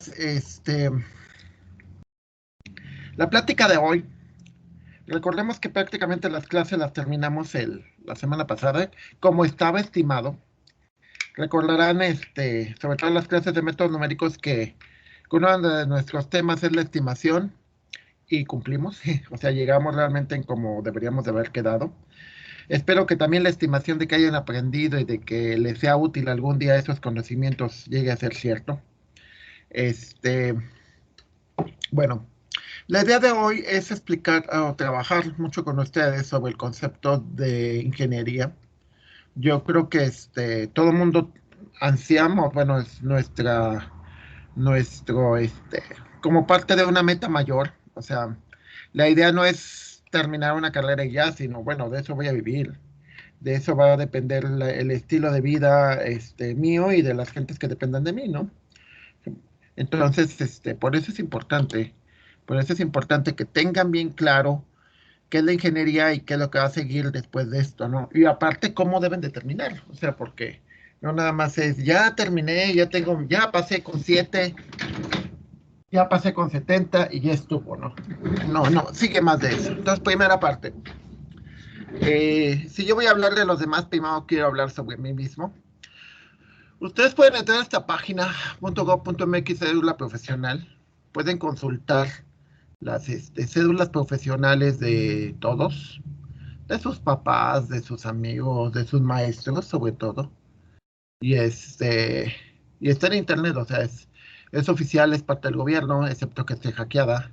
Este, la plática de hoy, recordemos que prácticamente las clases las terminamos la semana pasada, como estaba estimado. Recordarán, sobre todo las clases de métodos numéricos, que uno de nuestros temas es la estimación y cumplimos, o sea, llegamos realmente en como deberíamos de haber quedado. Espero que también la estimación de que hayan aprendido y de que les sea útil algún día esos conocimientos llegue a ser cierto. Bueno, la idea de hoy es explicar o trabajar mucho con ustedes sobre el concepto de ingeniería. Yo creo que todo el mundo ansiamos, bueno, es nuestro, como parte de una meta mayor. O sea, la idea no es terminar una carrera y ya, sino, bueno, de eso voy a vivir. De eso va a depender el estilo de vida, mío y de las gentes que dependan de mí, ¿no? Entonces, por eso es importante que tengan bien claro qué es la ingeniería y qué es lo que va a seguir después de esto, ¿no? Y aparte, cómo deben de terminar, o sea, porque no nada más es, ya terminé, ya pasé con 7, ya pasé con 70 y ya estuvo, ¿no? No, no, sigue más de eso. Entonces, primera parte. Si yo voy a hablar de los demás, primero quiero hablar sobre mí mismo. Ustedes pueden entrar a esta página, .gov.mx, cédula profesional. Pueden consultar las cédulas profesionales de todos, de sus papás, de sus amigos, de sus maestros, sobre todo. Y y está en internet, o sea, es oficial, es parte del gobierno, excepto que esté hackeada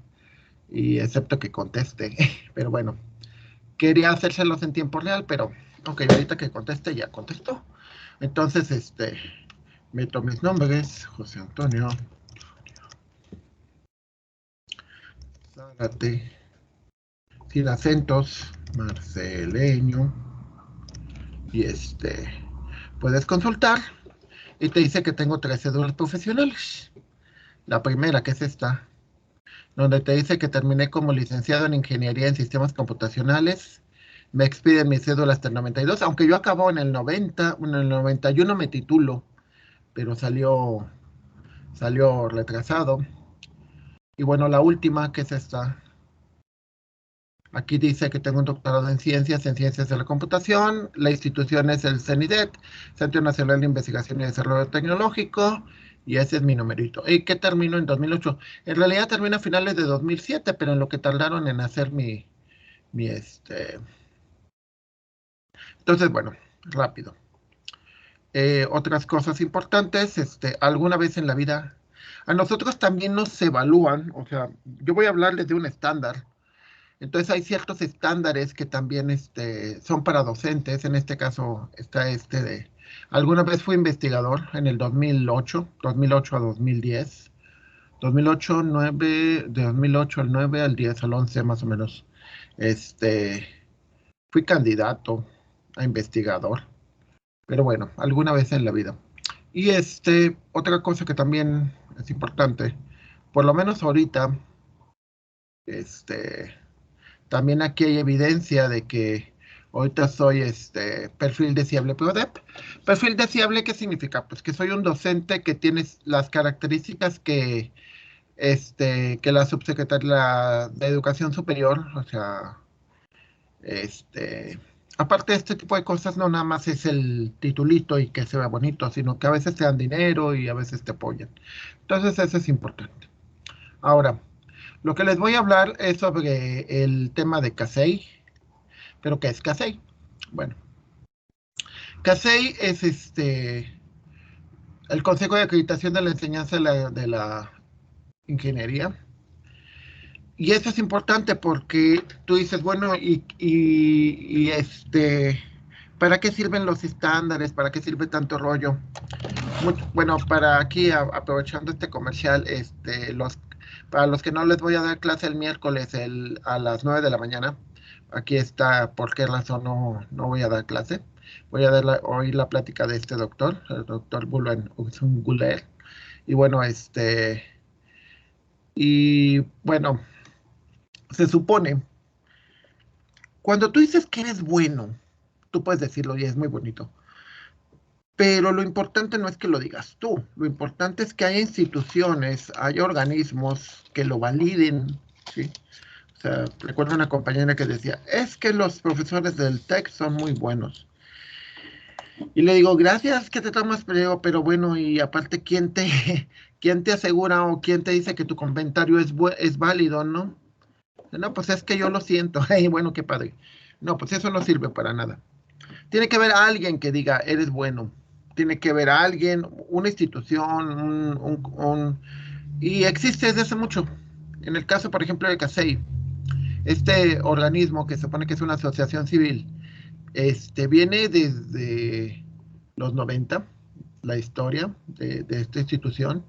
y excepto que conteste. Pero bueno, quería hacérselos en tiempo real, pero ok, ahorita que conteste, ya contestó. Entonces, meto mis nombres: José Antonio Zárate, sin acentos, Marceleño, y puedes consultar y te dice que tengo 3 cédulas profesionales. La primera, que es esta, donde te dice que terminé como licenciado en Ingeniería en Sistemas Computacionales. Me expiden mi cédula hasta el 92, aunque yo acabo en el 90, en el 91 me titulo, pero salió retrasado. Y bueno, la última, que es esta, aquí dice que tengo un doctorado en Ciencias de la Computación. La institución es el CENIDET, Centro Nacional de Investigación y Desarrollo Tecnológico, y ese es mi numerito. ¿Y qué termino en 2008? En realidad termina a finales de 2007, pero en lo que tardaron en hacer mi. Entonces, bueno, rápido. Otras cosas importantes, alguna vez en la vida, a nosotros también nos evalúan, o sea, yo voy a hablarles de un estándar. Entonces hay ciertos estándares que también son para docentes. En este caso está alguna vez fui investigador en el 2008 a 2010. 2008, 9, de 2008 al 9 al 10 al 11 más o menos. Este, Fui candidato a investigador, pero bueno, alguna vez en la vida. Y otra cosa que también es importante, por lo menos ahorita, este, también aquí hay evidencia de que ahorita soy perfil deseable PRODEP. Perfil deseable, ¿qué significa? Pues que soy un docente que tiene las características que la subsecretaria de Educación Superior, o sea, aparte de este tipo de cosas, no nada más es el titulito y que se vea bonito, sino que a veces te dan dinero y a veces te apoyan. Entonces, eso es importante. Ahora, lo que les voy a hablar es sobre el tema de CASEI. ¿Pero qué es CASEI? Bueno, CASEI es el Consejo de Acreditación de la Enseñanza de la Ingeniería. Y eso es importante porque tú dices, bueno, ¿para qué sirven los estándares? ¿Para qué sirve tanto rollo? Bueno, para aquí, aprovechando este comercial, para los que no les voy a dar clase el miércoles a las 9 de la mañana, aquí está por qué razón no voy a dar clase. Voy a oír la plática de este doctor, el doctor Bullen Guler. Y bueno, y bueno, se supone, cuando tú dices que eres bueno, tú puedes decirlo y es muy bonito. Pero lo importante no es que lo digas tú, lo importante es que haya instituciones, haya organismos que lo validen, ¿sí? O sea, recuerdo una compañera que decía, es que los profesores del TEC son muy buenos. Y le digo, gracias que te tomas, pero bueno, y aparte, quién te asegura o quién te dice que tu comentario es válido, ¿no? No, pues es que yo lo siento. Ay, bueno, qué padre. No, pues eso no sirve para nada. Tiene que haber alguien que diga, eres bueno. Tiene que haber alguien, una institución, y existe desde hace mucho. En el caso, por ejemplo, de CASEI, este organismo que se supone que es una asociación civil, viene desde los 90, la historia de esta institución.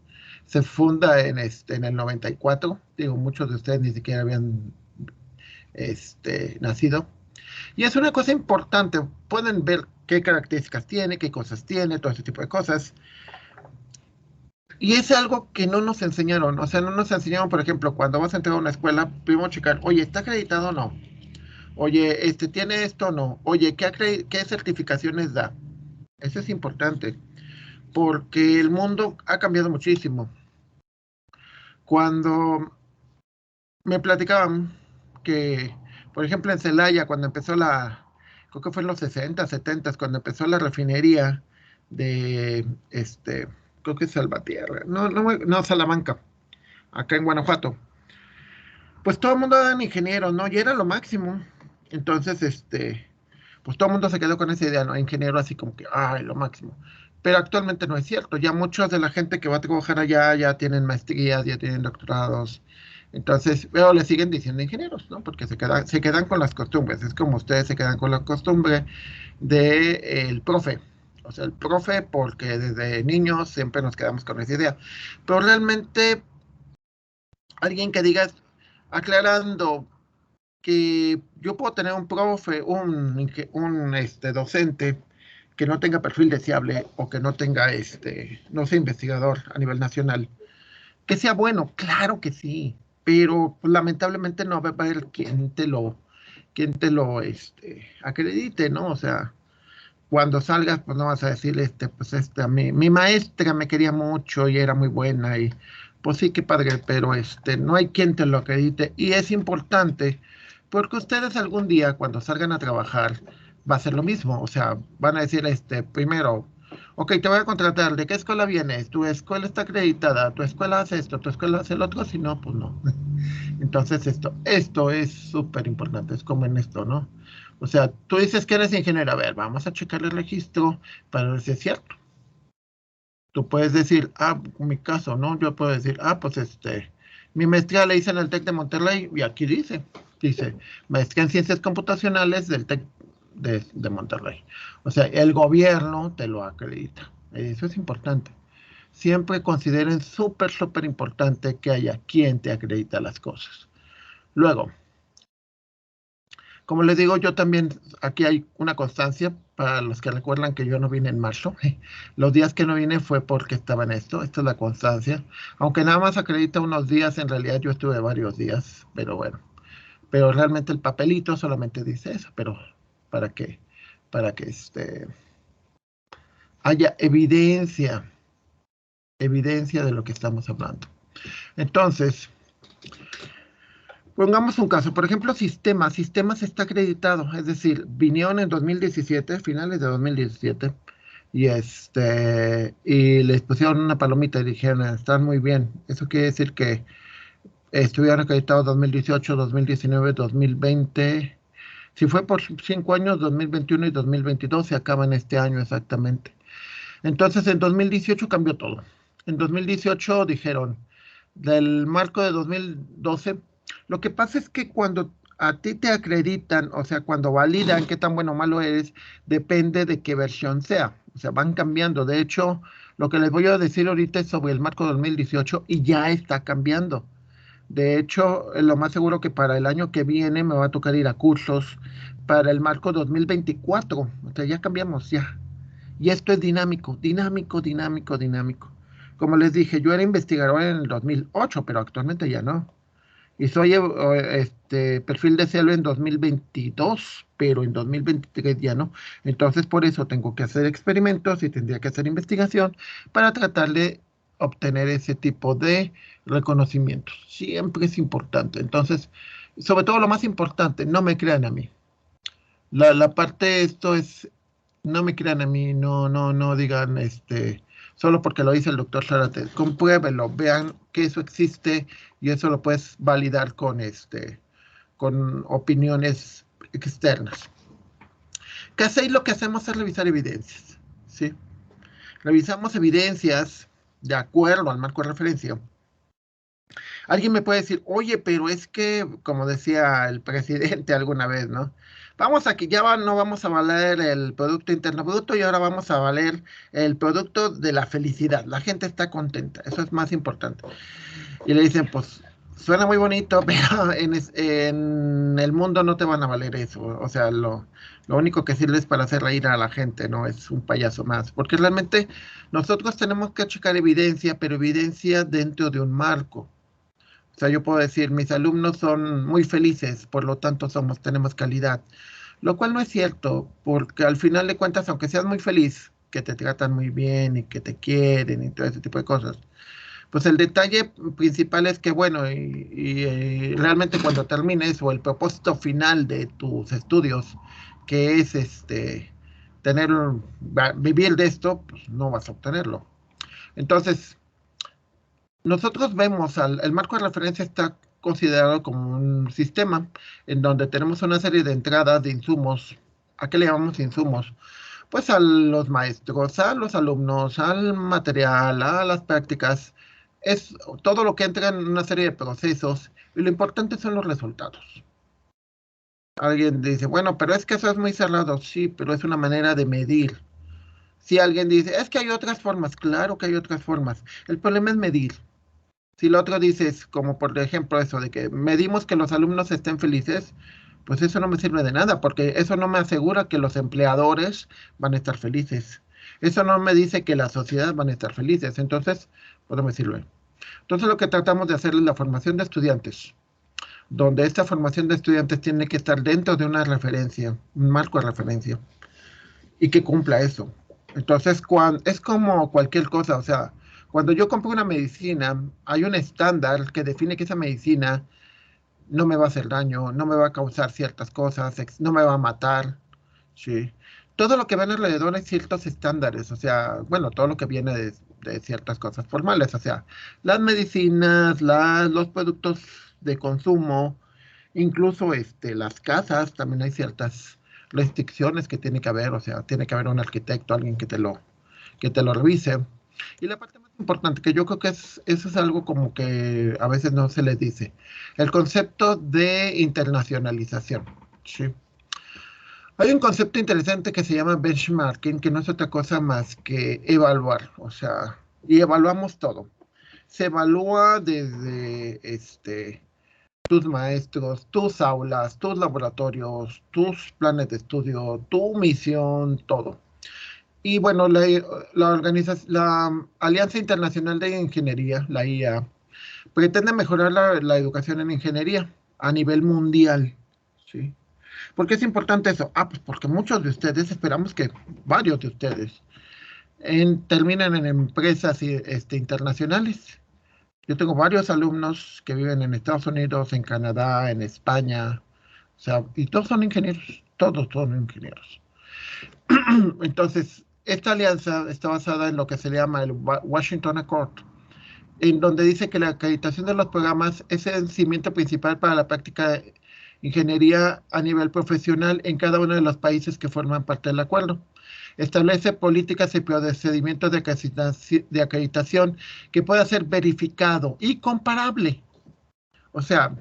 Se funda en el 94. Digo, muchos de ustedes ni siquiera habían nacido. Y es una cosa importante. Pueden ver qué características tiene, qué cosas tiene, todo ese tipo de cosas. Y es algo que no nos enseñaron. O sea, no nos enseñaron, por ejemplo, cuando vas a entrar a una escuela, primero checar, oye, ¿está acreditado o no? Oye, ¿tiene esto o no? Oye, ¿qué certificaciones da? Eso es importante, porque el mundo ha cambiado muchísimo. Cuando me platicaban que, por ejemplo, en Celaya, cuando empezó creo que fue en los 60, 70, cuando empezó la refinería de, creo que es Salvatierra, no, Salamanca, acá en Guanajuato, pues todo el mundo era ingeniero, ¿no? Y era lo máximo. Entonces, pues todo el mundo se quedó con esa idea, ¿no? Ingeniero así como que, ay, lo máximo. Pero actualmente no es cierto. Ya muchos de la gente que va a trabajar allá ya tienen maestrías, ya tienen doctorados. Entonces, pero le siguen diciendo ingenieros, ¿no? Porque se quedan con las costumbres. Es como ustedes se quedan con la costumbre del profe. O sea, el profe, porque desde niños siempre nos quedamos con esa idea. Pero realmente, alguien que diga, aclarando que yo puedo tener un profe, un docente que no tenga perfil deseable o que no tenga, no sea investigador a nivel nacional, que sea bueno, claro que sí, pero pues, lamentablemente no va a haber quien te lo acredite, ¿no? O sea, cuando salgas, pues no vas a decir, pues mi maestra me quería mucho y era muy buena y pues sí, qué padre, pero no hay quien te lo acredite y es importante porque ustedes algún día cuando salgan a trabajar va a ser lo mismo, o sea, van a decir, primero, ok, te voy a contratar, ¿de qué escuela vienes? Tu escuela está acreditada, tu escuela hace esto, tu escuela hace el otro, si no, pues no. Entonces esto es súper importante, es como en esto, ¿no? O sea, tú dices que eres ingeniero, a ver, vamos a checar el registro para ver si es cierto. Tú puedes decir, en mi caso, ¿no? Yo puedo decir, pues mi maestría la hice en el TEC de Monterrey y aquí dice, maestría en ciencias computacionales del TEC de Monterrey. O sea, el gobierno te lo acredita. Eso es importante. Siempre consideren súper, súper importante que haya quien te acredita las cosas. Luego, como les digo, yo también, aquí hay una constancia para los que recuerdan que yo no vine en marzo. Los días que no vine fue porque estaba en esta es la constancia. Aunque nada más acredita unos días, en realidad yo estuve varios días, pero bueno. Pero realmente el papelito solamente dice eso, pero para que, para que haya evidencia de lo que estamos hablando. Entonces, pongamos un caso, por ejemplo, Sistemas está acreditado, es decir, vinieron en 2017, finales de 2017, y les pusieron una palomita y dijeron, están muy bien. Eso quiere decir que estuvieron acreditados 2018, 2019, 2020. Si fue por 5 años, 2021 y 2022 se acaban este año exactamente. Entonces, en 2018 cambió todo. En 2018 dijeron, del marco de 2012, lo que pasa es que cuando a ti te acreditan, o sea, cuando validan qué tan bueno o malo eres, depende de qué versión sea. O sea, van cambiando. De hecho, lo que les voy a decir ahorita es sobre el marco 2018 y ya está cambiando. De hecho, lo más seguro que para el año que viene me va a tocar ir a cursos para el marco 2024. O sea, ya cambiamos, ya. Y esto es dinámico, dinámico, dinámico, dinámico. Como les dije, yo era investigador en el 2008, pero actualmente ya no. Y soy perfil de cielo en 2022, pero en 2023 ya no. Entonces, por eso tengo que hacer experimentos y tendría que hacer investigación para tratar de obtener ese tipo de reconocimientos. Siempre es importante. Entonces, sobre todo lo más importante, no me crean a mí. La parte de esto es, no me crean a mí, no digan, solo porque lo dice el doctor Zárate, compruébenlo, vean que eso existe y eso lo puedes validar con opiniones externas. ¿Qué hacéis? Lo que hacemos es revisar evidencias, ¿sí? Revisamos evidencias de acuerdo al marco de referencia. Alguien me puede decir, oye, pero es que, como decía el presidente alguna vez, ¿no? Vamos aquí, no vamos a valer el Producto Interno Bruto y ahora vamos a valer el producto de la felicidad. La gente está contenta, eso es más importante. Y le dicen, pues, suena muy bonito, pero en el mundo no te van a valer eso. O sea, lo único que sirve es para hacer reír a la gente, no es un payaso más. Porque realmente nosotros tenemos que checar evidencia, pero evidencia dentro de un marco. O sea, yo puedo decir, mis alumnos son muy felices, por lo tanto tenemos calidad. Lo cual no es cierto, porque al final de cuentas, aunque seas muy feliz, que te tratan muy bien y que te quieren y todo ese tipo de cosas, pues el detalle principal es que, bueno, realmente cuando termines o el propósito final de tus estudios, que es vivir de esto, pues no vas a obtenerlo. Entonces, nosotros vemos el marco de referencia está considerado como un sistema en donde tenemos una serie de entradas de insumos. ¿A qué le llamamos insumos? Pues a los maestros, a los alumnos, al material, a las prácticas. Es todo lo que entra en una serie de procesos y lo importante son los resultados. Alguien dice, bueno, pero es que eso es muy cerrado. Sí, pero es una manera de medir. Si alguien dice, es que hay otras formas, claro que hay otras formas. El problema es medir. Si lo otro dices, como por ejemplo eso de que medimos que los alumnos estén felices, pues eso no me sirve de nada, porque eso no me asegura que los empleadores van a estar felices. Eso no me dice que la sociedad van a estar felices. Entonces, pues no me sirve. Entonces lo que tratamos de hacer es la formación de estudiantes, donde esta formación de estudiantes tiene que estar dentro de una referencia, un marco de referencia, y que cumpla eso. Entonces, es como cualquier cosa, o sea, cuando yo compro una medicina, hay un estándar que define que esa medicina no me va a hacer daño, no me va a causar ciertas cosas, no me va a matar, ¿sí? Todo lo que viene alrededor hay ciertos estándares, o sea, bueno, todo lo que viene de ciertas cosas formales, o sea, las medicinas, los productos de consumo, incluso las casas, también hay ciertas restricciones que tiene que haber, o sea, tiene que haber un arquitecto, alguien que te lo revise. Y la parte más importante, que yo creo que eso es algo como que a veces no se les dice, el concepto de internacionalización. ¿Sí? Hay un concepto interesante que se llama benchmarking, que no es otra cosa más que evaluar, o sea, y evaluamos todo. Se evalúa desde tus maestros, tus aulas, tus laboratorios, tus planes de estudio, tu misión, todo. Y bueno, la Alianza Internacional de Ingeniería, la IA, pretende mejorar la educación en ingeniería a nivel mundial. ¿Sí? ¿Por qué es importante eso? Ah, pues porque muchos de ustedes, esperamos que varios de ustedes, terminen en empresas internacionales. Yo tengo varios alumnos que viven en Estados Unidos, en Canadá, en España, o sea, y todos son ingenieros, todos son ingenieros. Entonces, esta alianza está basada en lo que se llama el Washington Accord, en donde dice que la acreditación de los programas es el cimiento principal para la práctica de ingeniería a nivel profesional en cada uno de los países que forman parte del acuerdo. Establece políticas y procedimientos de acreditación que pueda ser verificado y comparable. O sea,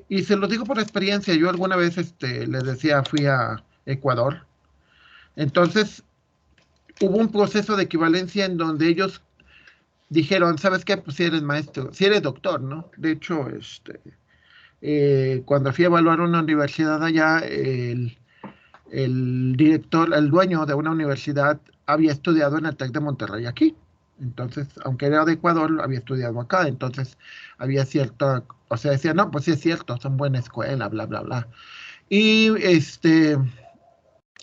y se lo digo por experiencia, yo alguna vez les decía, fui a Ecuador, entonces hubo un proceso de equivalencia en donde ellos dijeron, ¿sabes qué? Pues si eres maestro, si eres doctor, ¿no? De hecho, cuando fui a evaluar una universidad allá, el director, el dueño de una universidad había estudiado en el TEC de Monterrey aquí. Entonces, aunque era de Ecuador, había estudiado acá, entonces había cierta, o sea, decía, no, pues sí es cierto, son buena escuela, bla, bla, bla. Y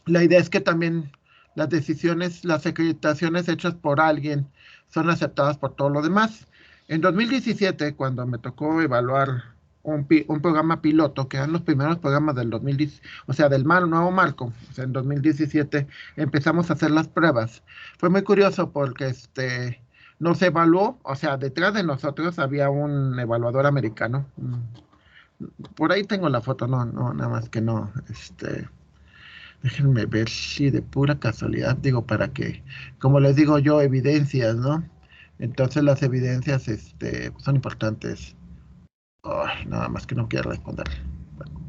la idea es que también las decisiones, las acreditaciones hechas por alguien son aceptadas por todo lo demás. En 2017, cuando me tocó evaluar un programa piloto, que eran los primeros programas del 2010, o sea, del nuevo marco, o sea, en 2017 empezamos a hacer las pruebas. Fue muy curioso porque nos evaluó, o sea, detrás de nosotros había un evaluador americano. Por ahí tengo la foto, no, no, nada más que no, déjenme ver si de pura casualidad, digo, para que, como les digo yo, evidencias, ¿no? Entonces las evidencias, son importantes. Ay, nada más que no quiero responder. Bueno,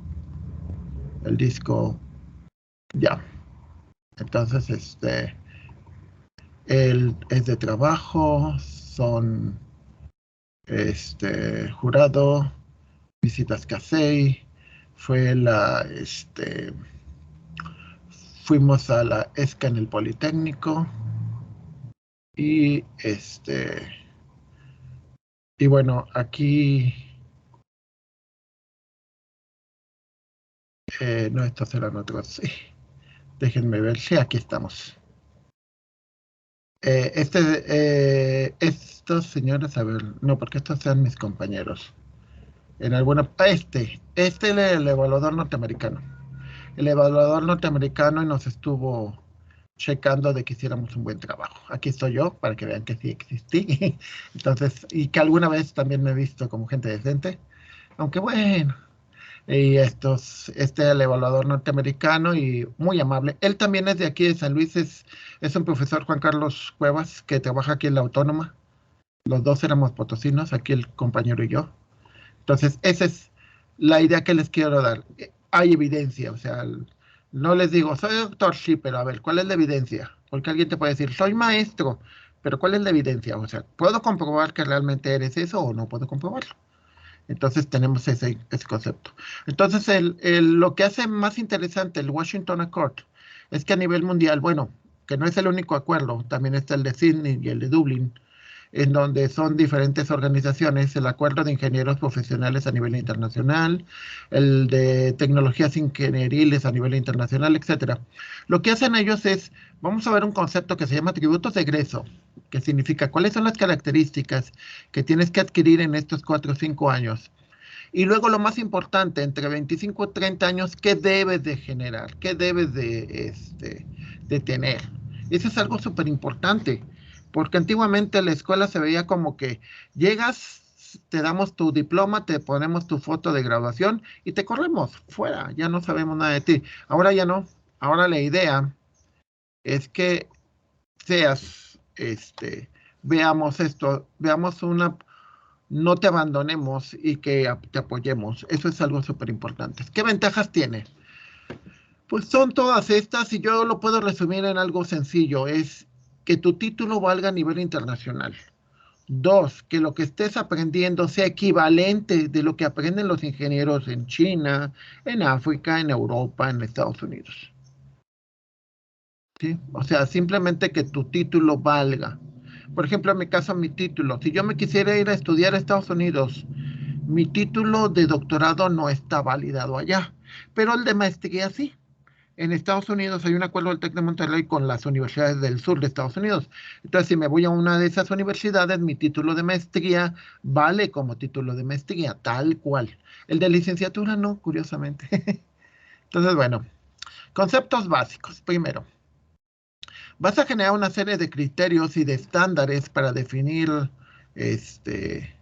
el disco, ya. Entonces, él es de trabajo, son, jurado, visitas CASEI, fue fuimos a la ESCA en el Politécnico y, y bueno, aquí, no, estos eran otros, sí. Déjenme ver, sí, aquí estamos. Estos señores, a ver, no, porque estos sean mis compañeros. En alguna, es el evaluador norteamericano. El evaluador norteamericano y nos estuvo checando de que hiciéramos un buen trabajo. Aquí estoy yo, para que vean que sí existí. Entonces, y que alguna vez también me he visto como gente decente. Aunque bueno, y el evaluador norteamericano y muy amable. Él también es de aquí de San Luis, es un profesor Juan Carlos Cuevas que trabaja aquí en la Autónoma. Los dos éramos potosinos, aquí el compañero y yo. Entonces, esa es la idea que les quiero dar. Hay evidencia, o sea, no les digo, soy doctor, sí, pero a ver, ¿cuál es la evidencia? Porque alguien te puede decir, soy maestro, pero ¿cuál es la evidencia? O sea, ¿puedo comprobar que realmente eres eso o no puedo comprobarlo? Entonces tenemos ese concepto. Entonces, lo que hace más interesante el Washington Accord es que a nivel mundial, bueno, que no es el único acuerdo, también está el de Sydney y el de Dublín, en donde son diferentes organizaciones, el Acuerdo de Ingenieros Profesionales a nivel internacional, el de Tecnologías Ingenieriles a nivel internacional, etcétera. Lo que hacen ellos es, vamos a ver un concepto que se llama tributos de egreso, que significa cuáles son las características que tienes que adquirir en estos 4 o 5 años. Y luego lo más importante, entre 25 y 30 años, ¿qué debes de generar? ¿Qué debes de tener? Eso es algo súper importante, porque antiguamente la escuela se veía como que llegas, te damos tu diploma, te ponemos tu foto de graduación y te corremos fuera, ya no sabemos nada de ti. Ahora ya no. Ahora la idea es que seas, veamos esto, veamos no te abandonemos y que te apoyemos. Eso es algo súper importante. ¿Qué ventajas tiene? Pues son todas estas y yo lo puedo resumir en algo sencillo. Es que tu título valga a nivel internacional. Dos, que lo que estés aprendiendo sea equivalente de lo que aprenden los ingenieros en China, en África, en Europa, en Estados Unidos. ¿Sí? O sea, simplemente que tu título valga. Por ejemplo, en mi caso, mi título. Si yo me quisiera ir a estudiar a Estados Unidos, mi título de doctorado no está validado allá, pero el de maestría sí. En Estados Unidos hay un acuerdo del TEC de Monterrey con las universidades del sur de Estados Unidos. Entonces, si me voy a una de esas universidades, mi título de maestría vale como título de maestría, tal cual. El de licenciatura no, curiosamente. Entonces, bueno, conceptos básicos. Primero, vas a generar una serie de criterios y de estándares para definir este,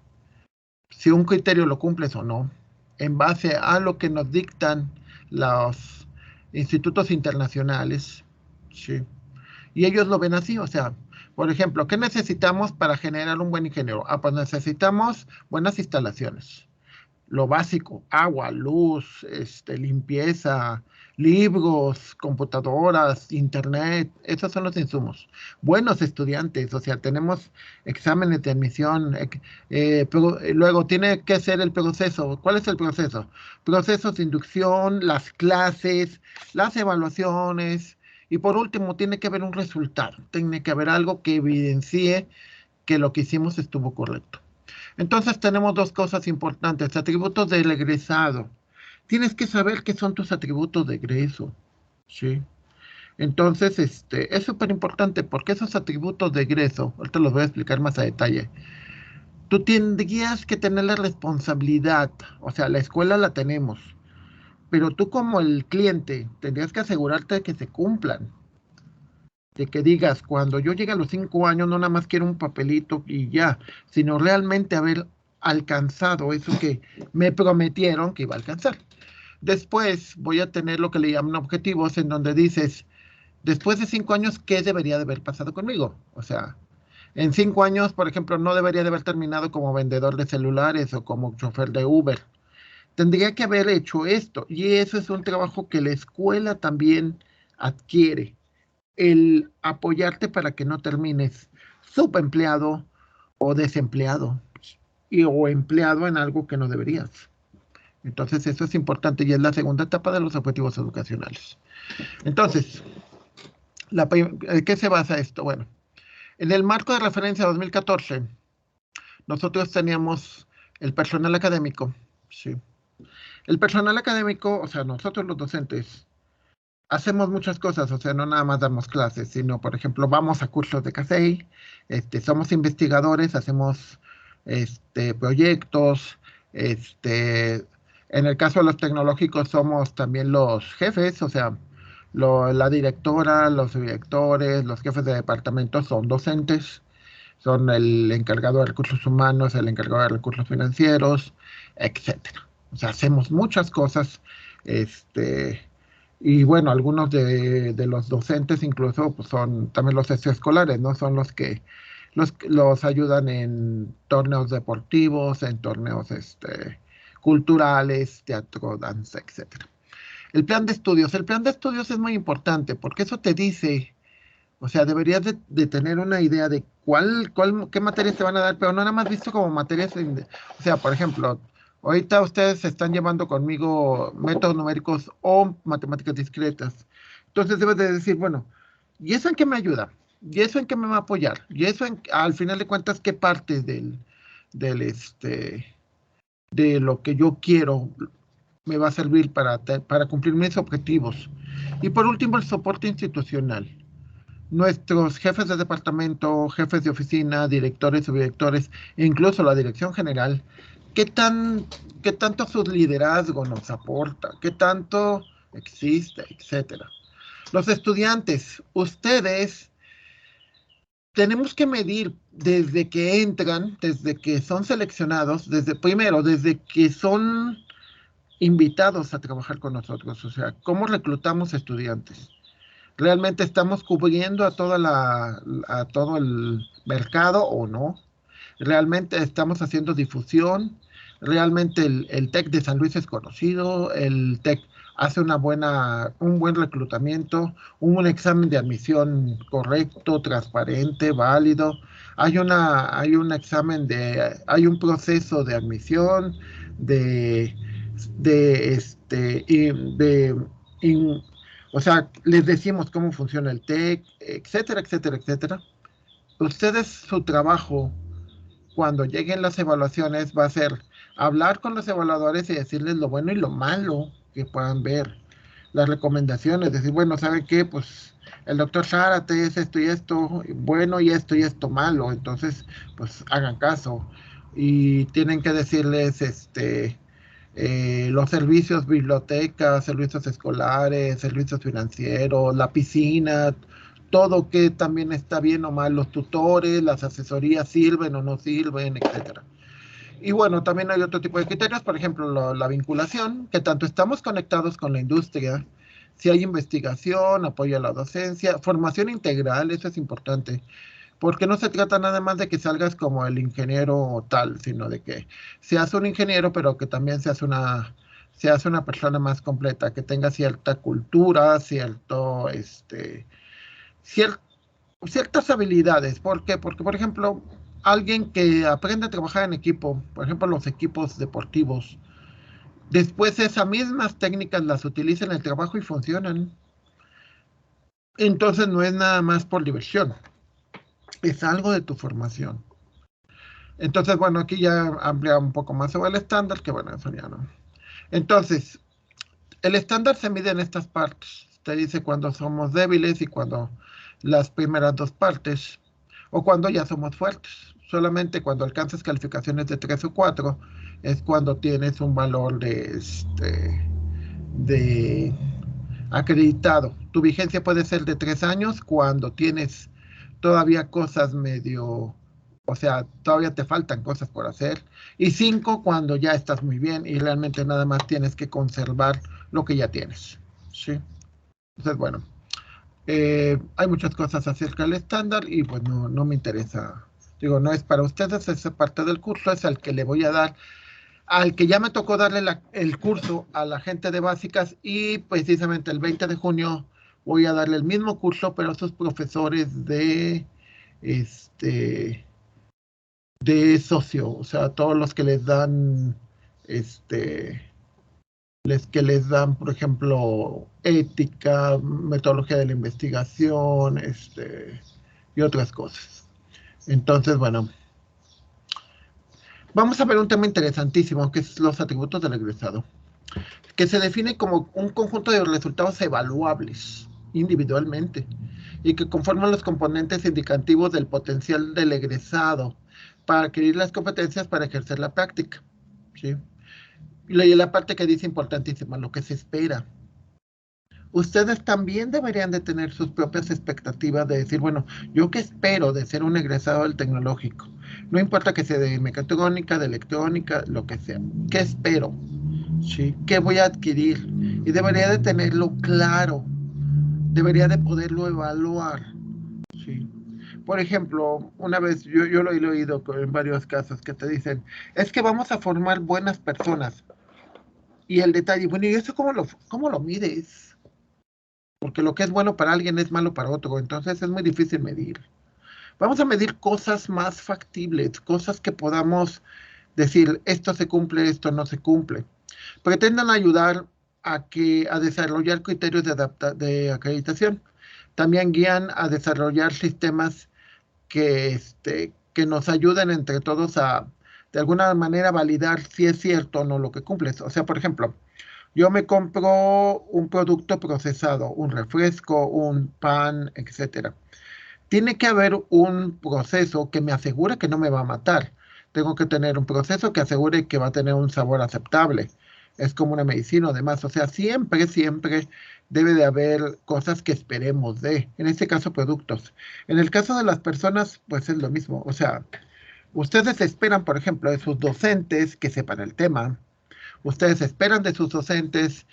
si un criterio lo cumples o no, en base a lo que nos dictan los institutos internacionales, ¿sí? Y ellos lo ven así, o sea, por ejemplo, ¿qué necesitamos para generar un buen ingeniero? Ah, pues necesitamos buenas instalaciones, lo básico, agua, luz, limpieza, libros, computadoras, internet, esos son los insumos. Buenos estudiantes, o sea, tenemos exámenes de admisión, pero luego tiene que ser el proceso. ¿Cuál es el proceso? Procesos de inducción, las clases, las evaluaciones, y por último, tiene que haber un resultado, tiene que haber algo que evidencie que lo que hicimos estuvo correcto. Entonces tenemos dos cosas importantes. Atributos del egresado. Tienes que saber qué son tus atributos de egreso, ¿sí? Entonces, es súper importante porque esos atributos de egreso, ahorita los voy a explicar más a detalle, tú tendrías que tener la responsabilidad, o sea, la escuela la tenemos, pero tú como el cliente tendrías que asegurarte de que se cumplan, de que digas, cuando yo llegue a los 5 años, no nada más quiero un papelito y ya, sino realmente haber alcanzado eso que me prometieron que iba a alcanzar. Después voy a tener lo que le llaman objetivos, en donde dices, después de 5 años, ¿qué debería de haber pasado conmigo? O sea, en 5 años, por ejemplo, no debería de haber terminado como vendedor de celulares o como chofer de Uber. Tendría que haber hecho esto. Y eso es un trabajo que la escuela también adquiere. El apoyarte para que no termines subempleado o desempleado o empleado en algo que no deberías. Entonces, eso es importante y es la segunda etapa de los objetivos educacionales. Entonces, ¿qué se basa esto? Bueno, en el marco de referencia 2014, nosotros teníamos el personal académico, ¿sí? El personal académico, o sea, nosotros los docentes, hacemos muchas cosas, o sea, no nada más damos clases, sino, por ejemplo, vamos a cursos de CAFEI, somos investigadores, hacemos proyectos, este, en el caso de los tecnológicos somos también los jefes, o sea, la directora, los directores, los jefes de departamento son docentes, son el encargado de recursos humanos, el encargado de recursos financieros, etcétera. O sea, hacemos muchas cosas, este, y bueno, algunos de los docentes incluso pues son también los extraescolares, ¿no? Son los que los ayudan en torneos deportivos, en torneos culturales, teatro, danza, etcétera. El plan de estudios es muy importante porque eso te dice, o sea, deberías de tener una idea de qué materias te van a dar, pero no nada más visto como materias, o sea, por ejemplo, ahorita ustedes están llevando conmigo métodos numéricos o matemáticas discretas. Entonces debes de decir, bueno, ¿y eso en qué me ayuda? ¿Y eso en qué me va a apoyar? ¿Y eso al final de cuentas qué parte del de lo que yo quiero me va a servir para cumplir mis objetivos? Y por último, el soporte institucional. Nuestros jefes de departamento, jefes de oficina, directores, subdirectores, e incluso la dirección general, ¿qué tan, qué tanto su liderazgo nos aporta? ¿Qué tanto existe? Etcétera. Los estudiantes, ustedes, tenemos que medir desde que entran, desde que son seleccionados, desde que son invitados a trabajar con nosotros, o sea, cómo reclutamos estudiantes. ¿Realmente estamos cubriendo a todo el mercado o no? ¿Realmente estamos haciendo difusión? ¿Realmente el TEC de San Luis es conocido? ¿El TEC hace un buen reclutamiento? ¿Un examen de admisión correcto, transparente, válido? Hay un proceso de admisión, de, de, este, y de, in- o sea, les decimos cómo funciona el TEC, etcétera, etcétera, etcétera. Ustedes, su trabajo, cuando lleguen las evaluaciones, va a ser hablar con los evaluadores y decirles lo bueno y lo malo que puedan ver. Las recomendaciones, decir, bueno, ¿saben qué? Pues el doctor Zárate es esto y esto bueno y esto malo. Entonces, pues hagan caso. Y tienen que decirles, los servicios, bibliotecas, servicios escolares, servicios financieros, la piscina, todo que también está bien o mal, los tutores, las asesorías sirven o no sirven, etcétera. Y bueno, también hay otro tipo de criterios, por ejemplo, la vinculación, que tanto estamos conectados con la industria, si hay investigación, apoyo a la docencia, formación integral, eso es importante, porque no se trata nada más de que salgas como el ingeniero tal, sino de que seas un ingeniero, pero que también seas una persona más completa, que tenga cierta cultura, cier- ciertas habilidades. ¿Por qué? Porque, por ejemplo, alguien que aprende a trabajar en equipo, por ejemplo, los equipos deportivos, después esas mismas técnicas las utiliza en el trabajo y funcionan. Entonces no es nada más por diversión, es algo de tu formación. Entonces, bueno, aquí ya amplía un poco más sobre el estándar, que bueno, eso ya no. Entonces, el estándar se mide en estas partes. Te dice cuando somos débiles y cuando las primeras dos partes, o cuando ya somos fuertes. Solamente cuando alcanzas calificaciones de 3 o 4 es cuando tienes un valor de acreditado. Tu vigencia puede ser de 3 años cuando tienes todavía cosas medio, o sea, todavía te faltan cosas por hacer. Y 5 cuando ya estás muy bien y realmente nada más tienes que conservar lo que ya tienes. ¿Sí? Entonces, bueno, hay muchas cosas acerca del estándar y pues no me interesa. Digo, no es para ustedes, esa parte del curso es al que le voy a dar, al que ya me tocó darle el curso a la gente de básicas y precisamente el 20 de junio voy a darle el mismo curso, pero a sus profesores este, de socio, o sea, todos los que les dan, este, que les dan, por ejemplo, ética, metodología de la investigación, y otras cosas. Entonces, bueno, vamos a ver un tema interesantísimo, que es los atributos del egresado, que se define como un conjunto de resultados evaluables individualmente y que conforman los componentes indicativos del potencial del egresado para adquirir las competencias para ejercer la práctica. ¿Sí? Y la parte que dice importantísima, lo que se espera. Ustedes también deberían de tener sus propias expectativas de decir, bueno, ¿yo qué espero de ser un egresado del tecnológico? No importa que sea de mecatrónica, de electrónica, lo que sea. ¿Qué espero? ¿Sí? ¿Qué voy a adquirir? Y debería de tenerlo claro, debería de poderlo evaluar. ¿Sí? Por ejemplo, una vez yo lo he oído en varios casos que te dicen, es que vamos a formar buenas personas. Y el detalle, bueno, ¿y eso cómo lo mides? Porque lo que es bueno para alguien es malo para otro, entonces es muy difícil medir. Vamos a medir cosas más factibles, cosas que podamos decir, esto se cumple, esto no se cumple. Pretenden ayudar a desarrollar criterios de acreditación. También guían a desarrollar sistemas que nos ayuden entre todos a, de alguna manera, validar si es cierto o no lo que cumples. O sea, por ejemplo, yo me compro un producto procesado, un refresco, un pan, etcétera. Tiene que haber un proceso que me asegure que no me va a matar. Tengo que tener un proceso que asegure que va a tener un sabor aceptable. Es como una medicina o demás. O sea, siempre debe de haber cosas que esperemos en este caso, productos. En el caso de las personas, pues es lo mismo. O sea, ustedes esperan, por ejemplo, de sus docentes que sepan el tema. Ustedes esperan de sus docentes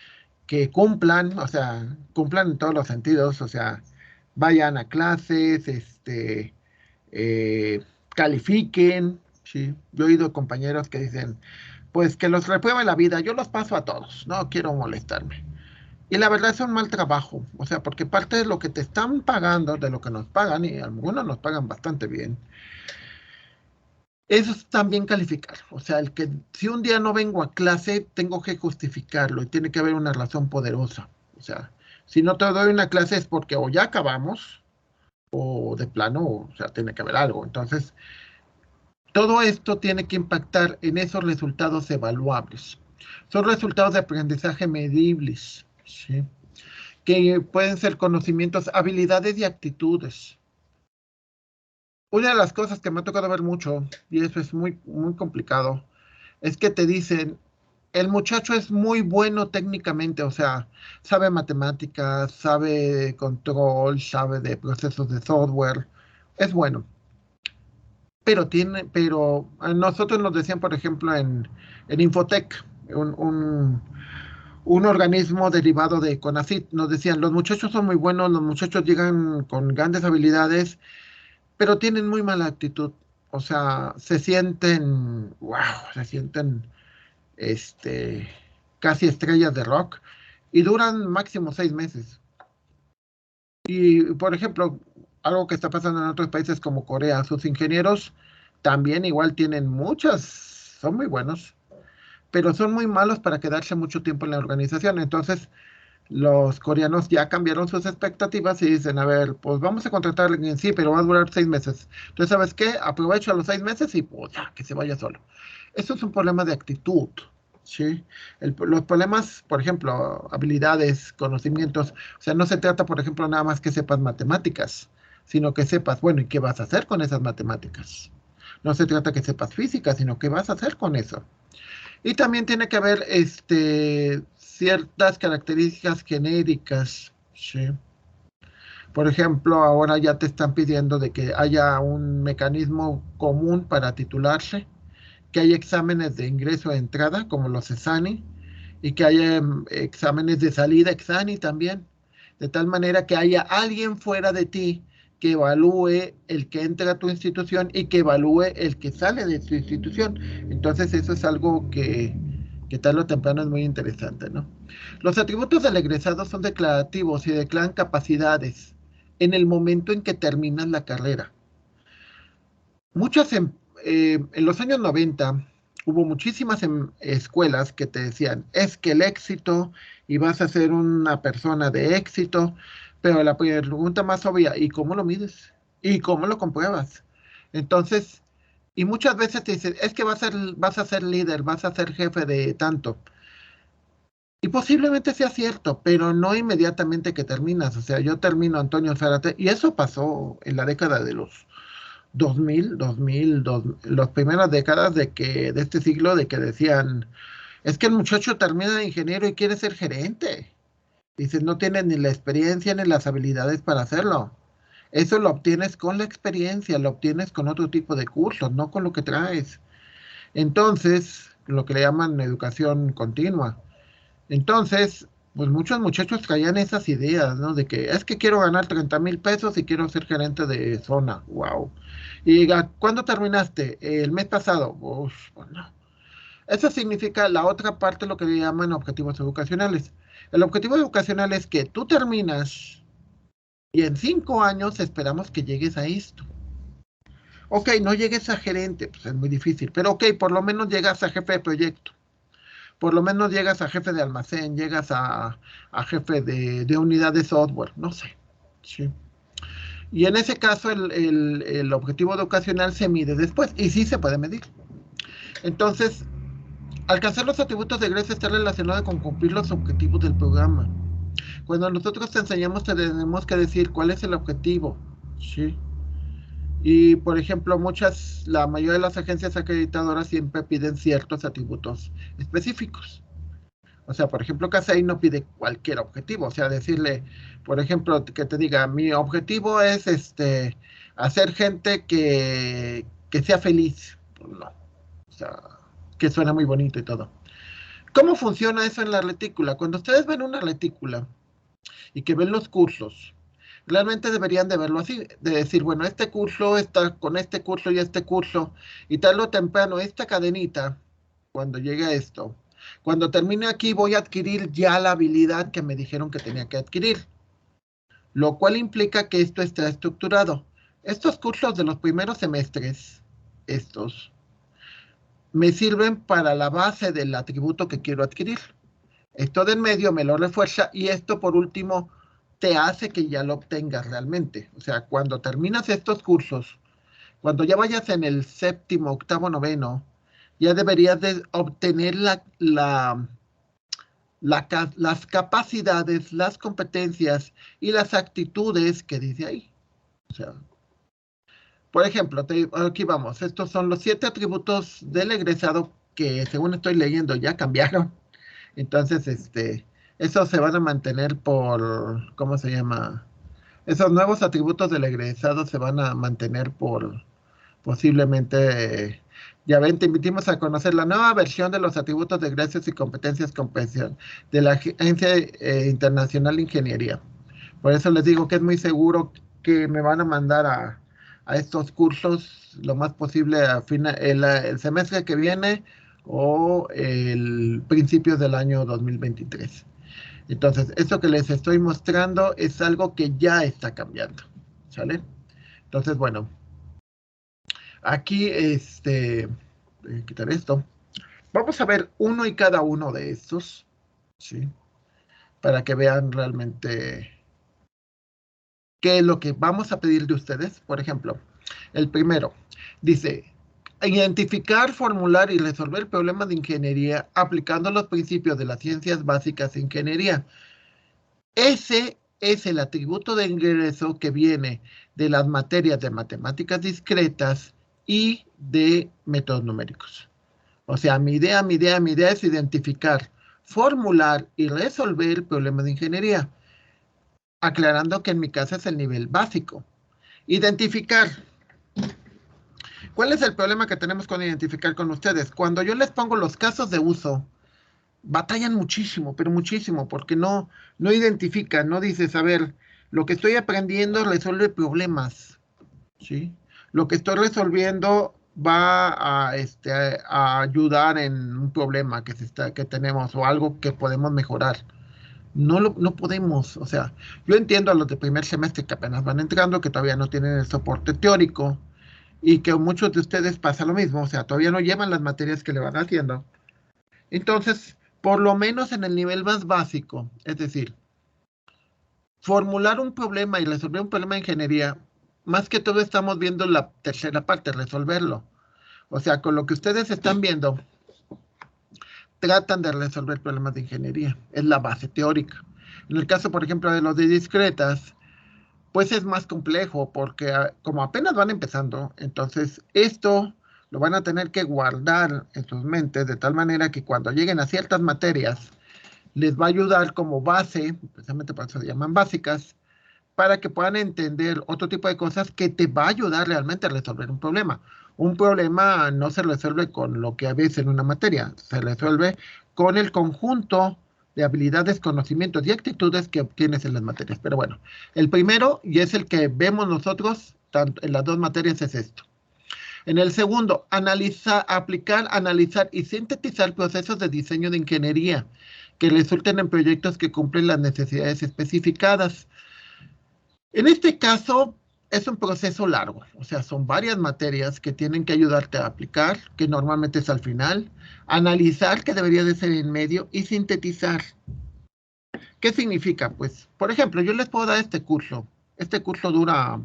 que cumplan, o sea, cumplan en todos los sentidos, o sea, vayan a clases, eh, califiquen, ¿sí? Yo he oído compañeros que dicen, pues que los repruebe la vida, yo los paso a todos, no quiero molestarme. Y la verdad es un mal trabajo, o sea, porque parte de lo que te están pagando, de lo que nos pagan, y algunos nos pagan bastante bien, eso es también calificar. O sea, el que si un día no vengo a clase, tengo que justificarlo y tiene que haber una razón poderosa. O sea, si no te doy una clase es porque o ya acabamos o de plano, o sea, tiene que haber algo. Entonces, todo esto tiene que impactar en esos resultados evaluables. Son resultados de aprendizaje medibles, ¿sí? Que pueden ser conocimientos, habilidades y actitudes. Una de las cosas que me ha tocado ver mucho, y eso es muy complicado, es que te dicen, el muchacho es muy bueno técnicamente, o sea, sabe matemáticas, sabe control, sabe de procesos de software, es bueno, pero a nosotros nos decían, por ejemplo, en Infotec, un, un, un organismo derivado de CONACYT, nos decían, los muchachos son muy buenos, los muchachos llegan con grandes habilidades, pero tienen muy mala actitud. O sea, wow, se sienten este, casi estrellas de rock y duran máximo 6 meses. Y, por ejemplo, algo que está pasando en otros países como Corea, sus ingenieros también igual tienen son muy buenos, pero son muy malos para quedarse mucho tiempo en la organización. Entonces, Los coreanos ya cambiaron sus expectativas y dicen, a ver, pues vamos a contratar a alguien, sí, pero va a durar 6 meses. Entonces, ¿sabes qué? Aprovecho a los 6 meses y pues ya, que se vaya solo. Eso es un problema de actitud, ¿sí? Los problemas, por ejemplo, habilidades, conocimientos, o sea, no se trata, por ejemplo, nada más que sepas matemáticas, sino que sepas, bueno, ¿y qué vas a hacer con esas matemáticas? No se trata que sepas física, sino qué vas a hacer con eso. Y también tiene que haber ciertas características genéricas, ¿sí? Por ejemplo, ahora ya te están pidiendo de que haya un mecanismo común para titularse, que haya exámenes de ingreso e entrada, como los ESANI, y que haya exámenes de salida EXANI también, de tal manera que haya alguien fuera de ti que evalúe el que entra a tu institución y que evalúe el que sale de tu institución. Entonces eso es algo que tarde o temprano es muy interesante, ¿no? Los atributos del egresado son declarativos y declaran capacidades en el momento en que terminas la carrera. Muchas en los años 90 hubo muchísimas escuelas que te decían, es que el éxito y vas a ser una persona de éxito, pero la pregunta más obvia, ¿y cómo lo mides? ¿Y cómo lo compruebas? Entonces, y muchas veces te dicen, es que vas a ser líder, vas a ser jefe de tanto. Y posiblemente sea cierto, pero no inmediatamente que terminas. O sea, yo termino Antonio Zárate, y eso pasó en la década de los 2000, las primeras décadas de este siglo, de que decían, es que el muchacho termina de ingeniero y quiere ser gerente. Dices, no tiene ni la experiencia ni las habilidades para hacerlo. Eso lo obtienes con la experiencia, lo obtienes con otro tipo de cursos, no con lo que traes. Entonces, lo que le llaman educación continua. Entonces, pues muchos muchachos traían esas ideas, ¿no? De que es que quiero ganar 30,000 pesos y quiero ser gerente de zona. Wow. Y ¿cuándo terminaste? El mes pasado. Uf, pues no. Eso significa la otra parte, lo que le llaman objetivos educacionales. El objetivo educacional es que tú terminas y en 5 años esperamos que llegues a esto. Ok, no llegues a gerente, pues es muy difícil, pero ok, por lo menos llegas a jefe de proyecto. Por lo menos llegas a jefe de almacén, llegas a jefe de unidad de software, no sé. Sí. Y en ese caso el objetivo educacional se mide después y sí se puede medir. Entonces, alcanzar los atributos de egreso está relacionado con cumplir los objetivos del programa. Cuando nosotros te enseñamos, te tenemos que decir cuál es el objetivo. ¿Sí? Y, por ejemplo, la mayoría de las agencias acreditadoras siempre piden ciertos atributos específicos. O sea, por ejemplo, CASEI no pide cualquier objetivo. O sea, decirle, por ejemplo, que te diga, mi objetivo es hacer gente que sea feliz. Pues no. O sea, que suena muy bonito y todo. ¿Cómo funciona eso en la retícula? Cuando ustedes ven una retícula y que ven los cursos, realmente deberían de verlo así, de decir, bueno, este curso está con este curso y este curso, y tarde o temprano esta cadenita, cuando llegue a esto, cuando termine aquí voy a adquirir ya la habilidad que me dijeron que tenía que adquirir, lo cual implica que esto está estructurado. Estos cursos de los primeros semestres, estos, me sirven para la base del atributo que quiero adquirir. Esto de en medio me lo refuerza y esto por último te hace que ya lo obtengas realmente. O sea, cuando terminas estos cursos, cuando ya vayas en el séptimo, octavo, noveno, ya deberías de obtener las capacidades, las competencias y las actitudes que dice ahí. O sea, por ejemplo, aquí vamos, estos son los 7 atributos del egresado que según estoy leyendo ya cambiaron. Entonces, esos se van a mantener ¿cómo se llama? Esos nuevos atributos del egresado se van a mantener por posiblemente, ya ven, te invitamos a conocer la nueva versión de los atributos de egresos y competencias compensación de la Agencia Internacional de Ingeniería. Por eso les digo que es muy seguro que me van a mandar a estos cursos lo más posible el semestre que viene o el principio del año 2023. Entonces, esto que les estoy mostrando es algo que ya está cambiando. ¿Sale? Entonces, bueno, aquí, voy a quitar esto. Vamos a ver uno y cada uno de estos, ¿sí? para que vean realmente qué es lo que vamos a pedir de ustedes. Por ejemplo, el primero dice, identificar, formular y resolver problemas de ingeniería aplicando los principios de las ciencias básicas de ingeniería. Ese es el atributo de ingreso que viene de las materias de matemáticas discretas y de métodos numéricos. O sea, mi idea es identificar, formular y resolver problemas de ingeniería, aclarando que en mi caso es el nivel básico. Identificar. ¿Cuál es el problema que tenemos con identificar con ustedes? Cuando yo les pongo los casos de uso, batallan muchísimo, pero muchísimo, porque no identifican, no dices, a ver, lo que estoy aprendiendo resuelve problemas, ¿sí? Lo que estoy resolviendo va a ayudar en un problema que tenemos o algo que podemos mejorar. No podemos, o sea, yo entiendo a los de primer semestre que apenas van entrando, que todavía no tienen el soporte teórico y que muchos de ustedes pasa lo mismo, o sea, todavía no llevan las materias que le van haciendo. Entonces, por lo menos en el nivel más básico, es decir, formular un problema y resolver un problema de ingeniería, más que todo estamos viendo la tercera parte, resolverlo. O sea, con lo que ustedes están viendo, tratan de resolver problemas de ingeniería. Es la base teórica. En el caso, por ejemplo, de los de discretas, pues es más complejo porque como apenas van empezando, entonces esto lo van a tener que guardar en sus mentes de tal manera que cuando lleguen a ciertas materias, les va a ayudar como base, precisamente por eso se llaman básicas, para que puedan entender otro tipo de cosas que te va a ayudar realmente a resolver un problema. Un problema no se resuelve con lo que ves en una materia, se resuelve con el conjunto de habilidades, conocimientos y actitudes que obtienes en las materias. Pero bueno, el primero, y es el que vemos nosotros tanto en las dos materias, es esto. En el segundo, aplicar, analizar y sintetizar procesos de diseño de ingeniería que resulten en proyectos que cumplen las necesidades especificadas. En este caso, es un proceso largo, o sea, son varias materias que tienen que ayudarte a aplicar, que normalmente es al final, analizar, que debería de ser en medio, y sintetizar. ¿Qué significa? Pues, por ejemplo, yo les puedo dar este curso. Este curso dura,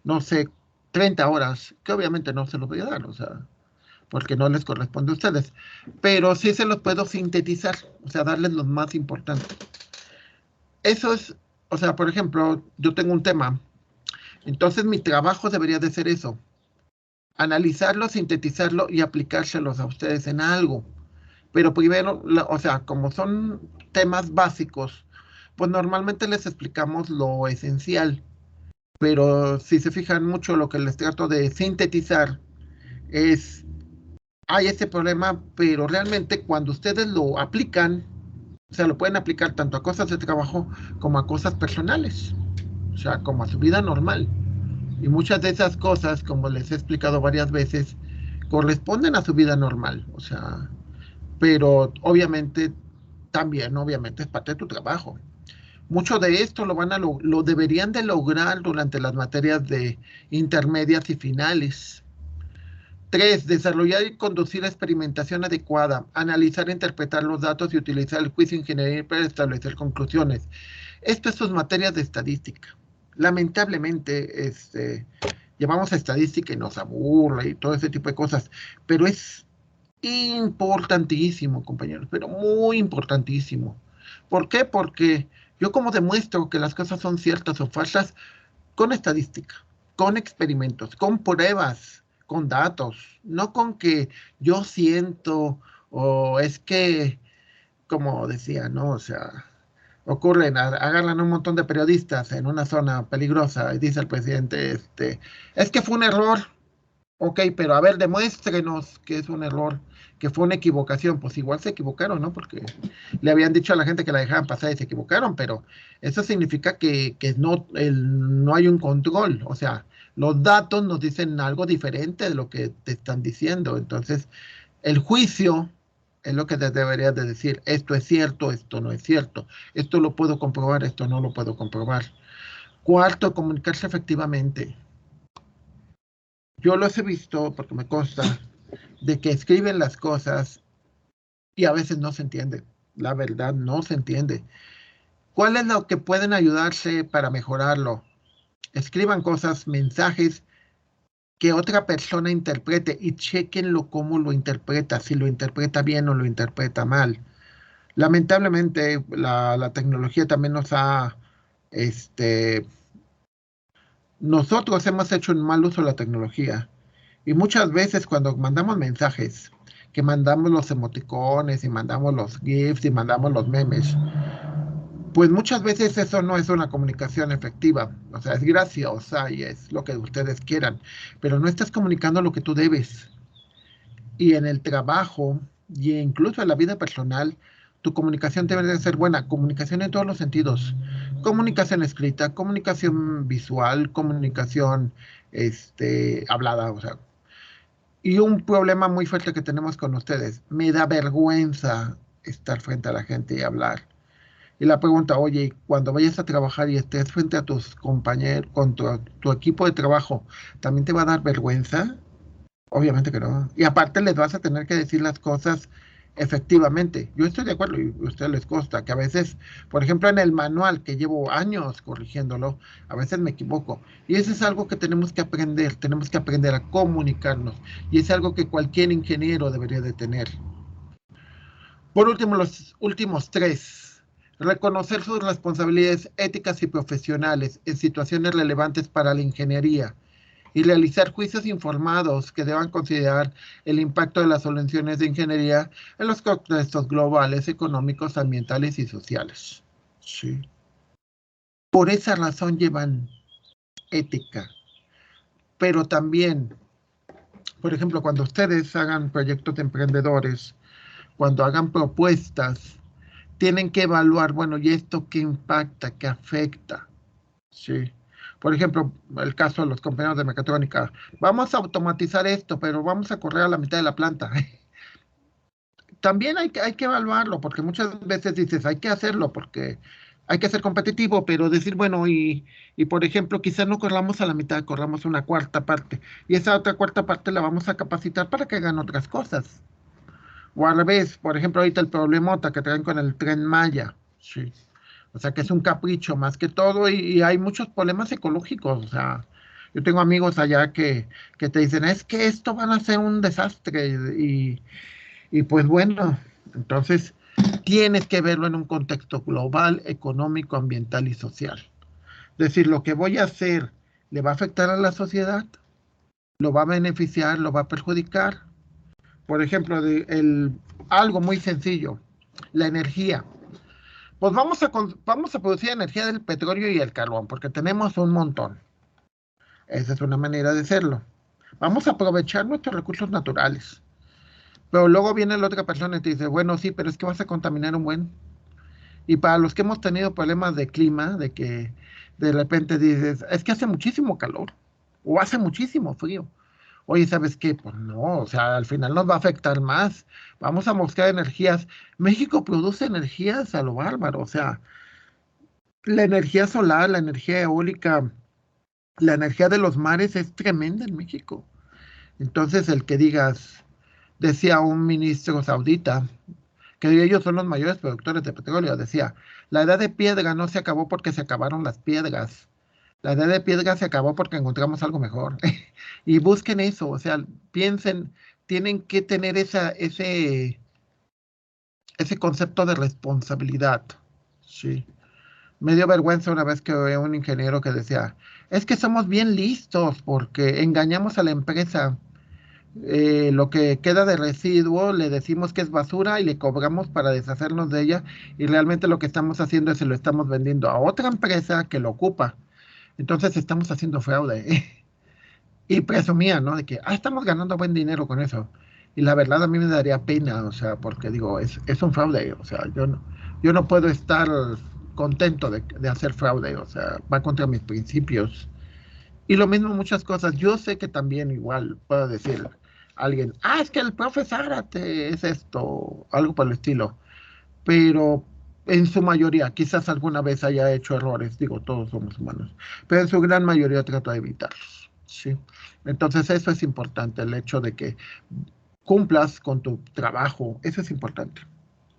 no sé, 30 horas, que obviamente no se los voy a dar, o sea, porque no les corresponde a ustedes, pero sí se los puedo sintetizar, o sea, darles lo más importante. Eso es, o sea, por ejemplo, yo tengo un tema, entonces mi trabajo debería de ser eso, analizarlo, sintetizarlo y aplicárselos a ustedes en algo. Pero primero, o sea, como son temas básicos, pues normalmente les explicamos lo esencial, pero si se fijan mucho, lo que les trato de sintetizar es, hay ese problema, pero realmente cuando ustedes lo aplican, o sea, lo pueden aplicar tanto a cosas de trabajo como a cosas personales, o sea, como a su vida normal. Y muchas de esas cosas, como les he explicado varias veces, corresponden a su vida normal, o sea, pero obviamente también, obviamente, es parte de tu trabajo. Mucho de esto lo deberían de lograr durante las materias de intermedias y finales. 3. Desarrollar y conducir la experimentación adecuada, analizar e interpretar los datos y utilizar el juicio ingeniería para establecer conclusiones. Esto es sus materias de estadística. Lamentablemente, llevamos a estadística y nos aburre y todo ese tipo de cosas, pero es importantísimo, compañeros, pero muy importantísimo. ¿Por qué? Porque yo como demuestro que las cosas son ciertas o falsas con estadística, con experimentos, con pruebas, con datos, no con que yo siento o es que, como decía, ¿no? O sea, agarran un montón de periodistas en una zona peligrosa y dice el presidente, es que fue un error. Ok, pero a ver, demuéstrenos que es un error, que fue una equivocación. Pues igual se equivocaron, ¿no? Porque le habían dicho a la gente que la dejaran pasar y se equivocaron, pero eso significa que no hay un control. O sea, los datos nos dicen algo diferente de lo que te están diciendo. Entonces, el juicio es lo que te deberías de decir. Esto es cierto, esto no es cierto. Esto lo puedo comprobar, esto no lo puedo comprobar. Cuarto, comunicarse efectivamente. Yo los he visto, porque me consta, de que escriben las cosas y a veces no se entiende. La verdad, no se entiende. ¿Cuál es lo que pueden ayudarse para mejorarlo? Escriban cosas, mensajes que otra persona interprete y chequenlo cómo lo interpreta, si lo interpreta bien o lo interpreta mal. Lamentablemente, la tecnología también nos ha, este, nosotros hemos hecho un mal uso de la tecnología. Y muchas veces cuando mandamos mensajes, que mandamos los emoticones y mandamos los GIFs y mandamos los memes, pues muchas veces eso no es una comunicación efectiva. O sea, es graciosa y es lo que ustedes quieran, pero no estás comunicando lo que tú debes. Y en el trabajo y incluso en la vida personal, tu comunicación debe de ser buena. Comunicación en todos los sentidos. Comunicación escrita, comunicación visual, comunicación hablada. O sea, y un problema muy fuerte que tenemos con ustedes, me da vergüenza estar frente a la gente y hablar. Y la pregunta, oye, cuando vayas a trabajar y estés frente a tus compañeros, con tu equipo de trabajo, ¿también te va a dar vergüenza? Obviamente que no. Y aparte les vas a tener que decir las cosas efectivamente. Yo estoy de acuerdo y a ustedes les consta que a veces, por ejemplo, en el manual que llevo años corrigiéndolo, a veces me equivoco. Y eso es algo que tenemos que aprender a comunicarnos. Y es algo que cualquier ingeniero debería de tener. Por último, los últimos tres. Reconocer sus responsabilidades éticas y profesionales en situaciones relevantes para la ingeniería y realizar juicios informados que deban considerar el impacto de las soluciones de ingeniería en los contextos globales, económicos, ambientales y sociales. Sí. Por esa razón llevan ética. Pero también, por ejemplo, cuando ustedes hagan proyectos de emprendedores, cuando hagan propuestas, tienen que evaluar, bueno, ¿y esto qué impacta, qué afecta? Sí. Por ejemplo, el caso de los compañeros de mecatrónica. Vamos a automatizar esto, pero vamos a correr a la mitad de la planta. También hay que evaluarlo, porque muchas veces dices, hay que hacerlo porque hay que ser competitivo, pero decir, bueno, y por ejemplo, quizás no corramos a la mitad, corramos una cuarta parte, y esa otra cuarta parte la vamos a capacitar para que hagan otras cosas. O al revés, por ejemplo, ahorita el problemota que traen con el Tren Maya. Sí. O sea, que es un capricho más que todo y hay muchos problemas ecológicos. O sea, yo tengo amigos allá que te dicen, es que esto van a ser un desastre. Y pues bueno, entonces tienes que verlo en un contexto global, económico, ambiental y social. Es decir, lo que voy a hacer le va a afectar a la sociedad, lo va a beneficiar, lo va a perjudicar. Por ejemplo, algo muy sencillo, la energía. Pues vamos a producir energía del petróleo y el carbón, porque tenemos un montón. Esa es una manera de hacerlo. Vamos a aprovechar nuestros recursos naturales. Pero luego viene la otra persona y te dice, bueno, sí, pero es que vas a contaminar un buen. Y para los que hemos tenido problemas de clima, de que de repente dices, es que hace muchísimo calor o hace muchísimo frío. Oye, ¿sabes qué? Pues no, o sea, al final nos va a afectar más. Vamos a buscar energías. México produce energías a lo bárbaro, o sea, la energía solar, la energía eólica, la energía de los mares es tremenda en México. Entonces, el que digas, decía un ministro saudita, que ellos son los mayores productores de petróleo, decía, la edad de piedra no se acabó porque se acabaron las piedras. La edad de piedra se acabó porque encontramos algo mejor. Y busquen eso, o sea, piensen, tienen que tener ese concepto de responsabilidad. Sí. Me dio vergüenza una vez que oí un ingeniero que decía, es que somos bien listos porque engañamos a la empresa. Lo que queda de residuo le decimos que es basura y le cobramos para deshacernos de ella y realmente lo que estamos haciendo es se lo estamos vendiendo a otra empresa que lo ocupa. Entonces estamos haciendo fraude. Y presumía, ¿no? De que, estamos ganando buen dinero con eso. Y la verdad a mí me daría pena, o sea, porque digo, es un fraude, o sea, yo no puedo estar contento de hacer fraude, o sea, va contra mis principios. Y lo mismo muchas cosas. Yo sé que también igual puedo decir a alguien, es que el profe Zárate es esto, algo por el estilo. Pero en su mayoría, quizás alguna vez haya hecho errores, digo, todos somos humanos, pero en su gran mayoría trato de evitarlos, ¿sí? Entonces eso es importante, el hecho de que cumplas con tu trabajo, eso es importante.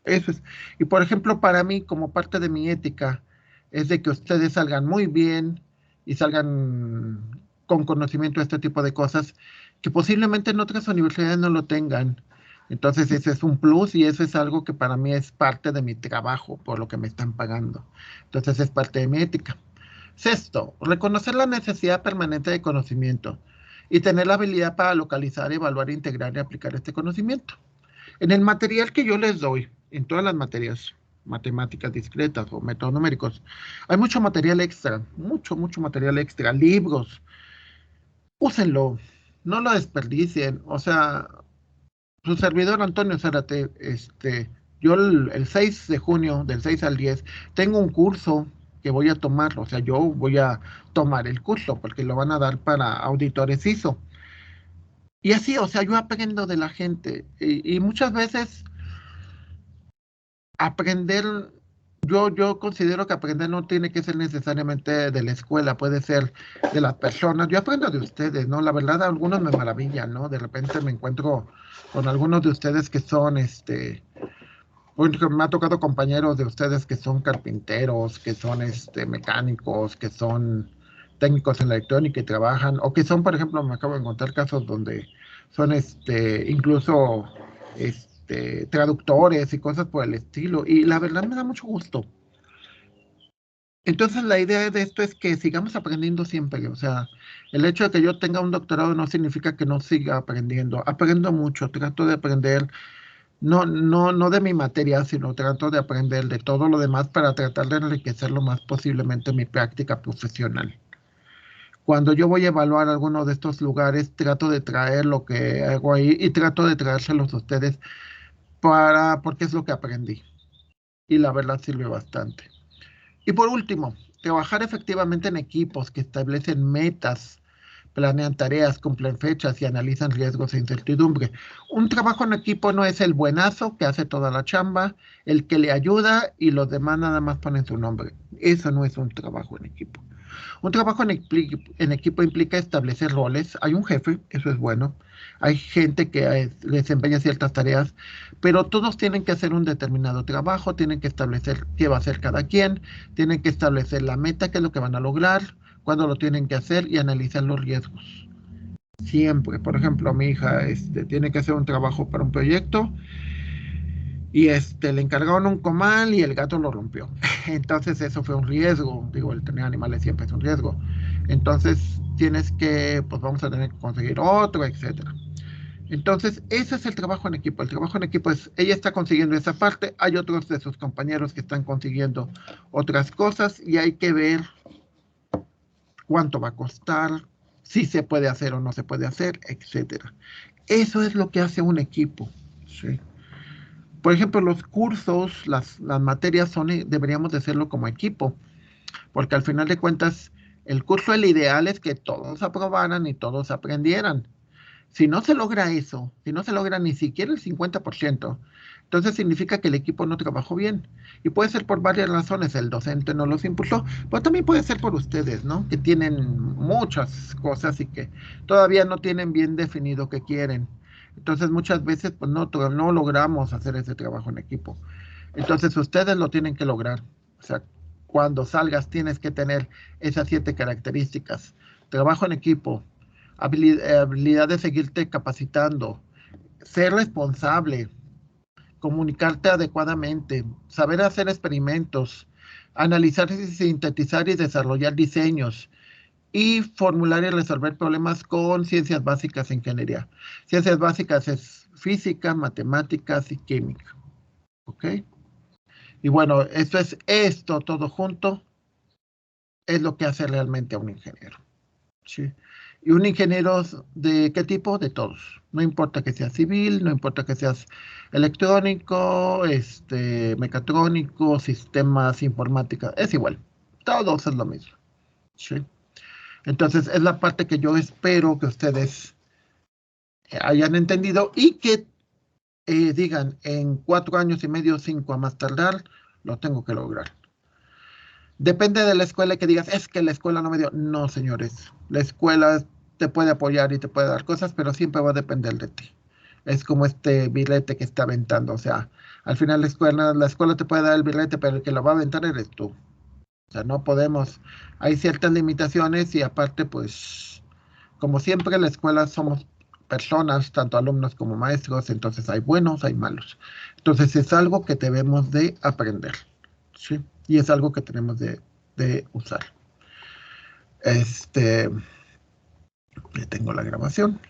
Eso es. Y por ejemplo, para mí, como parte de mi ética, es de que ustedes salgan muy bien y salgan con conocimiento de este tipo de cosas que posiblemente en otras universidades no lo tengan. Entonces ese es un plus y eso es algo que para mí es parte de mi trabajo, por lo que me están pagando. Entonces es parte de mi ética. Sexto, reconocer la necesidad permanente de conocimiento y tener la habilidad para localizar, evaluar, integrar y aplicar este conocimiento. En el material que yo les doy, en todas las materias, matemáticas discretas o métodos numéricos, hay mucho material extra, mucho material extra, libros, úsenlo, no lo desperdicien. O sea, su servidor Antonio Zárate, yo el 6 de junio, del 6 al 10, tengo un curso que voy a tomar, o sea, yo voy a tomar el curso porque lo van a dar para auditores ISO. Y así, o sea, yo aprendo de la gente y muchas veces aprender, yo considero que aprender no tiene que ser necesariamente de la escuela, puede ser de las personas. Yo aprendo de ustedes, ¿no? La verdad, algunos me maravillan, ¿no? De repente me encuentro con algunos de ustedes que son, porque me ha tocado compañeros de ustedes que son carpinteros, que son, mecánicos, que son técnicos en la electrónica y trabajan, o que son, por ejemplo, me acabo de encontrar casos donde son, incluso, traductores y cosas por el estilo, y la verdad me da mucho gusto. Entonces la idea de esto es que sigamos aprendiendo siempre, o sea, el hecho de que yo tenga un doctorado no significa que no siga aprendiendo. Aprendo mucho, trato de aprender, no de mi materia, sino trato de aprender de todo lo demás para tratar de enriquecer lo más posiblemente mi práctica profesional. Cuando yo voy a evaluar alguno de estos lugares, trato de traer lo que hago ahí y trato de traérselos a ustedes porque es lo que aprendí. Y la verdad sirve bastante. Y por último, trabajar efectivamente en equipos que establecen metas, planean tareas, cumplen fechas y analizan riesgos e incertidumbre. Un trabajo en equipo no es el buenazo que hace toda la chamba, el que le ayuda y los demás nada más ponen su nombre. Eso no es un trabajo en equipo. Un trabajo en equipo implica establecer roles. Hay un jefe, eso es bueno. Hay gente que desempeña ciertas tareas, pero todos tienen que hacer un determinado trabajo, tienen que establecer qué va a hacer cada quien, tienen que establecer la meta, qué es lo que van a lograr, cuándo lo tienen que hacer y analizar los riesgos. Siempre, por ejemplo, mi hija tiene que hacer un trabajo para un proyecto y le encargaron un comal y el gato lo rompió. Entonces eso fue un riesgo. Digo, el tener animales siempre es un riesgo. Entonces tienes que, pues vamos a tener que conseguir otro, etcétera. Entonces, ese es el trabajo en equipo. El trabajo en equipo es, ella está consiguiendo esa parte, hay otros de sus compañeros que están consiguiendo otras cosas y hay que ver cuánto va a costar, si se puede hacer o no se puede hacer, etcétera. Eso es lo que hace un equipo. ¿Sí? Por ejemplo, los cursos, las materias deberíamos de hacerlo como equipo, porque al final de cuentas, el curso, el ideal es que todos aprobaran y todos aprendieran. Si no se logra eso, si no se logra ni siquiera el 50%, entonces significa que el equipo no trabajó bien. Y puede ser por varias razones, el docente no los impulsó, pero también puede ser por ustedes, ¿no? Que tienen muchas cosas y que todavía no tienen bien definido qué quieren. Entonces muchas veces pues no logramos hacer ese trabajo en equipo. Entonces ustedes lo tienen que lograr. O sea, cuando salgas tienes que tener esas 7 características. Trabajo en equipo, habilidad de seguirte capacitando, ser responsable, comunicarte adecuadamente, saber hacer experimentos, analizar, sintetizar y desarrollar diseños y formular y resolver problemas con ciencias básicas en ingeniería. Ciencias básicas es física, matemáticas y química. ¿Ok? Y bueno, esto todo junto es lo que hace realmente a un ingeniero. ¿Sí? Y un ingeniero de qué tipo? De todos. No importa que seas civil, no importa que seas electrónico, mecatrónico, sistemas informática, es igual. Todos es lo mismo. ¿Sí? Entonces, es la parte que yo espero que ustedes hayan entendido y que digan en 4 años y medio, 5 a más tardar, lo tengo que lograr. Depende de la escuela que digas, es que la escuela no me dio. No, señores, la escuela te puede apoyar y te puede dar cosas, pero siempre va a depender de ti. Es como este birrete que está aventando, o sea, al final la escuela te puede dar el birrete, pero el que lo va a aventar eres tú. O sea, no podemos, hay ciertas limitaciones y aparte, pues, como siempre en la escuela somos personas, tanto alumnos como maestros, entonces hay buenos, hay malos. Entonces es algo que debemos de aprender, ¿sí? Y es algo que tenemos de usar. Ya tengo la grabación.